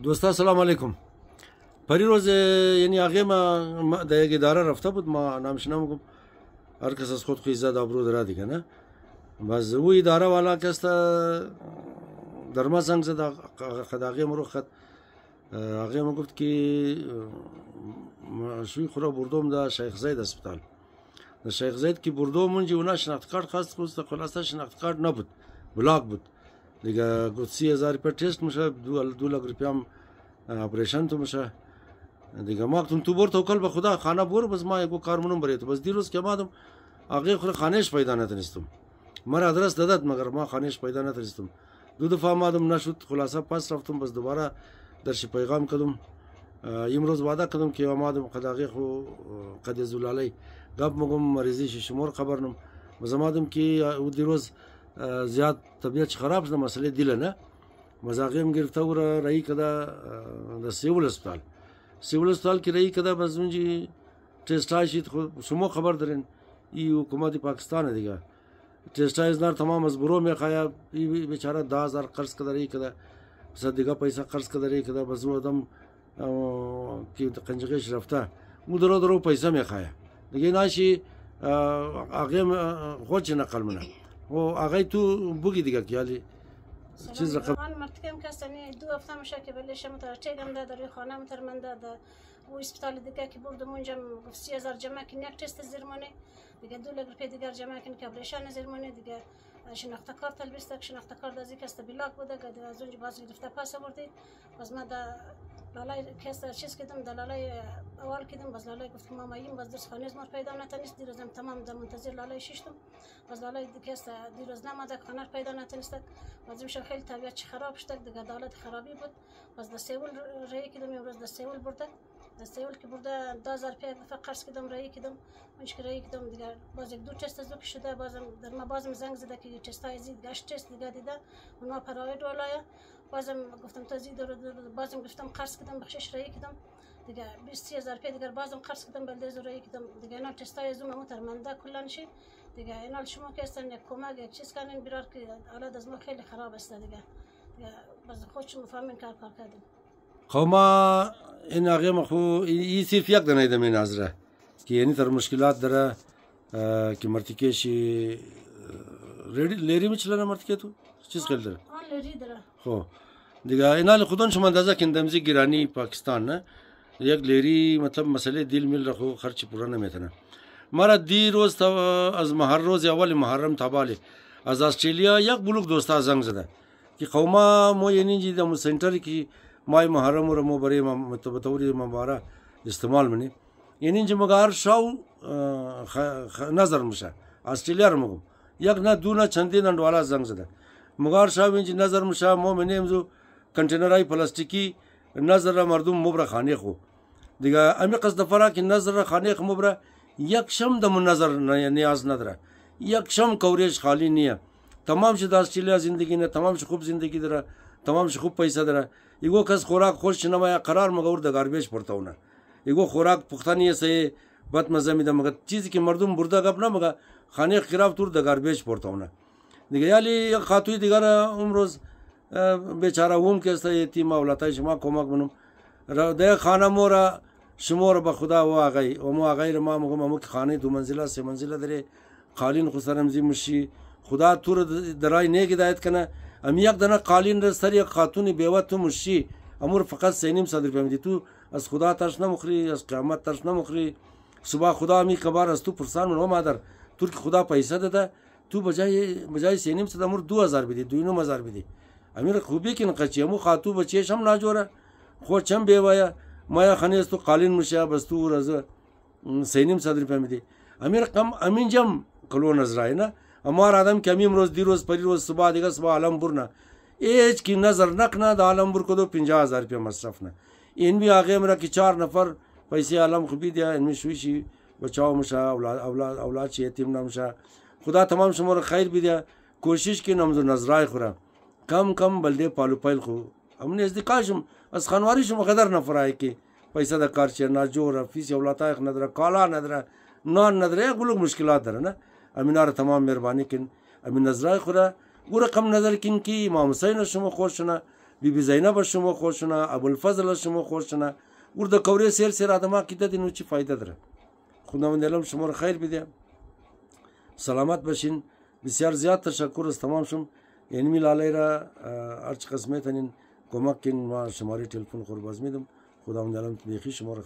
دوستا سلام علیکم. پری روز یعنی آقای ما در یک اداره رفته بود، ما نامش نمیگم، هر کس از خود خوی زد آبرو داره دیگه نه. باز او اداره والا کس در ما زنگ زد، خد آقای ما رو خد آقای ما گفت که شوی خورا بردم در شیخ زید اسپیتال. در شیخ زید که بردم اونجا اونا شناخت کارت خواست، خلاصه شناخت کارت نبود، بلاک بود دیگه. گفت 30,000 روپیه تست میشه، 2 لک روپیه هم اپریشن تو میشه دیگه. ما گفتم تو بر توکل به خدا، خانه بر، بس ما یکو کارمونم بریت. بس دیروز که آمدم آقای خود خانهش پیدا نتونستم، مرا آدرس دادد مگر ما خانهش پیدا نتونستم. 2 دفعه آمدم نشد، خلاصه پس رفتم، بس دوباره درش پیغام کردم. امروز وعده کردم که آمدم قد آقای خو قد زلالی گپ مگم مریضیش شمار خبر نم. بس آمدم که دیروز زیاد طبیعت خراب شد، مسئله دل نه. مزاقیم گرفته و رایی کده در سیول اسپیتال. سیول اسپیتال که رایی کده بس اونجی تستای شید. شما خبر دارین ای حکومت پاکستان دیگه، تستای نار تمام از برو میخواه. ای بیچاره 10,000 قرض کده رایی کده، بس دیگه پیسه قرض کده رایی کده. بس او آدم که قنجقش رفته او درو پیسه میخواه دیگه. ناشی آقایم خود چه نقل منه و آقای تو بگی دیگه که حالی چیز رقم من مرتکم کسانی 2 هفته میشه که بلش متوجهم ده در خانه مترمنده ده و اسپیتال دیگه که بردم اونجا گفت 30,000 جمع کن، یک تست زیرمانی دیگه 2 لک روپیه دیگر جمع کن که اپریشن زیرمانی دیگه. شناخت کارت البسته، شناخت کارت از یک است بلاک بوده که از اونجا باز گرفته پاس آوردی. باز ما ده لالای کس چیز کردم، دلالای اول کردم. باز لالای گفت که ما ماییم، باز درس خانه ما پیدا نتونست. دیروزم تمام در منتظر لالای ششتم، باز لالای کس دیروز نماده، خانه پیدا نتونست. باز میشه خیلی طبیعت خراب شد دیگه، حالت خرابی بود. باز در سیول رای کردم، امروز در سیول برده. در سیول که برده 10,000 روپیه قرض کردم، رای کردم. اونش که رای کردم دیگه باز 1-2 تست از که شده. بازم در ما بازم زنگ زده که تستای زید گشت تست دیگه دیده اونها پراید ولایه. بازم گفتم تو زید بازم گفتم قرض کردم، بخشش رای کردم دیگه 20,000 روپیه دیگه بازم قرض کردم، بلده رای کردم دیگه. اینا تستای زوم مترمنده کلا شی دیگه. اینا شما که هستن یک کمک یک چیز کنین برار که حالت از ما خیلی خراب است دیگه. باز خودشون فهمین کار کردیم. خب ما این آقای ما خو این صرف یک دانه ایدم این نظره که یعنی تر مشکلات داره که مرتکشی لیری میچلنه مرتکه تو چیز خیلی داره. لیری داره. خب دیگه اینا خودون شما اندازه که اندامزی گرانی پاکستان نه، یک لیری مطلب مسئله دیل میل رخو خرچ پورا نمیتونه. مرا دیروز از روز اول محرم تابالی از استرالیا یک بلوک دوستا زنگ زده که قوما ما یعنی اینجا در سنتری که مای محرم رو ما برای متوری مبارک استعمال منی یعنی اینجا مگر شاو نظر میشه. استرالیا رو میگم یک نه 2 نه چندین اندوالا زنگ زده مگر شاو اینجا نظر میشه. ما منیم زو کنتینرای پلاستیکی نظر مردم مبر خانه خو دیگه. امی قصد فرا که نظر خانه خو مبر یک شم د منظر نیاز نداره، یک شم کوریج خالی نیه. تمام شد استرالیا زندگی نه، تمام شد خوب زندگی داره، تمام شد خوب پیسه داره. ایگو کس خوراک خوش نمایا قرار مگور د گاربیج پرتاونه. ایگو خوراک پختنی سه بد مزه میده مگر چیزی که مردم برده گپ نه مگر خانه خراب تور د گاربیج پرتاونه دیگه. یالی یک خاتوی دیگر امروز بیچاره ووم که است یتیم اولادای شما کمک منم د خانه مورا شمار به خدا و آقای و ما غیر ما مگم که خانه 2 منزله 3 منزله داره قالین خسرم زی مشی خدا تور درای نه هدایت کنه. ام یک دانه قالین در سر یک خاتون بیوه تو مشی امور فقط 3.5 روپیه میدی. تو از خدا ترس نمخری، از قیامت ترس نمخری. صبح خدا می کبار از تو پرسان من مادر تو که خدا پیسه داده تو بجای 3.5 امور 2,000 بدی، 2,900 بدی. امیر خوبی که نقچی مو خاتو بچیش هم ناجوره خود چم بیوه مایا خانه است تو قالین مشه بس تو راز 3.5 روپیه میدی. امیر کم امین جم کلو نظرای نه امار آدم که امروز دیروز پریروز صبح دیگه صبح عالم برنا ایچ کی نظر نکنه د عالم بر کو 50,000 روپیه مصرف نه. این بی آقای مرا که 4 نفر پیسه عالم خوبی دیا این میشویشی بچاو مشه اولاد چی یتیم نمشه. خدا تمام شما رو خیر بیده. کوشش کی نماز نظرای خوره کم بلده پالو پایل خو امن ازدقاشم از خانواریشم قدر نفرای که پیسه د کار چه ناجور فیس اولادای نداره کالا نداره نان نداره یک بلوک مشکلات داره نه. امینار تمام مهربانی کن امین نظرای خوره گوره کم نظر کن که امام حسین شما خوشونه بیبی زینب از شما خوشونه، ابوالفضل از شما خوشونه. ورده کوری سیر سیر آدم ها که دادین چی فایده داره. خداوند عالم شما رو خیر بده، سلامت باشین. بسیار زیاد تشکر از تمام شم. یعنی میلاله را هرچی قسمت این کمک کن، ما شماره تلفن خور باز میدم. خداوند عالم بیخی شما رو